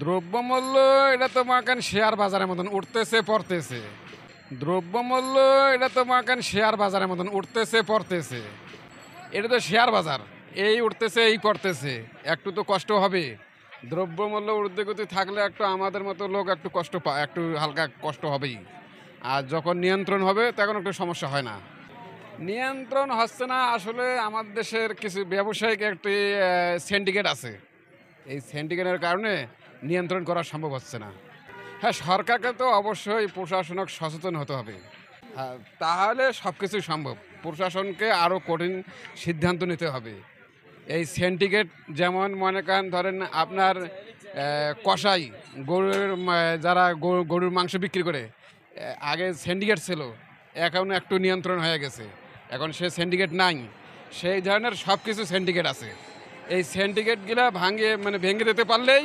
দ্রব্যমূল্য এটা তো মনে করেন শেয়ার বাজারের মতন উঠতেছে পড়তেছে। দ্রব্যমূল্য এটা তো মনে করেন শেয়ার বাজারের মতন উঠতেছে পড়তেছে। এটা তো শেয়ার বাজার, এই উঠতেছে এই পড়তেছে, একটু তো কষ্ট হবে। দ্রব্যমূল্য ঊর্ধ্বগতি থাকলে একটু আমাদের মতো লোক একটু কষ্ট পায়, একটু হালকা কষ্ট হবেই। আর যখন নিয়ন্ত্রণ হবে তখন একটু সমস্যা হয় না। নিয়ন্ত্রণ হচ্ছে না আসলে, আমাদের দেশের কিছু ব্যবসায়িক একটি সিন্ডিকেট আছে। এই সিন্ডিকেটের কারণে নিয়ন্ত্রণ করা সম্ভব হচ্ছে না। হ্যাঁ, সরকারকে তো অবশ্যই প্রশাসনিক সচেতন হতে হবে। হ্যাঁ, তাহলে সব কিছুই সম্ভব। প্রশাসনকে আরও কঠিন সিদ্ধান্ত নিতে হবে। এই সিন্ডিকেট যেমন মনে করেন ধরেন আপনার কসাই গরুর যারা গরুর মাংস বিক্রি করে, আগে সিন্ডিকেট ছিল, এখন একটু নিয়ন্ত্রণ হয়ে গেছে, এখন সে সিন্ডিকেট নাই। সেই ধরনের সব কিছু সিন্ডিকেট আছে। এই সিন্ডিকেটগুলা ভেঙে দিতে পারলেই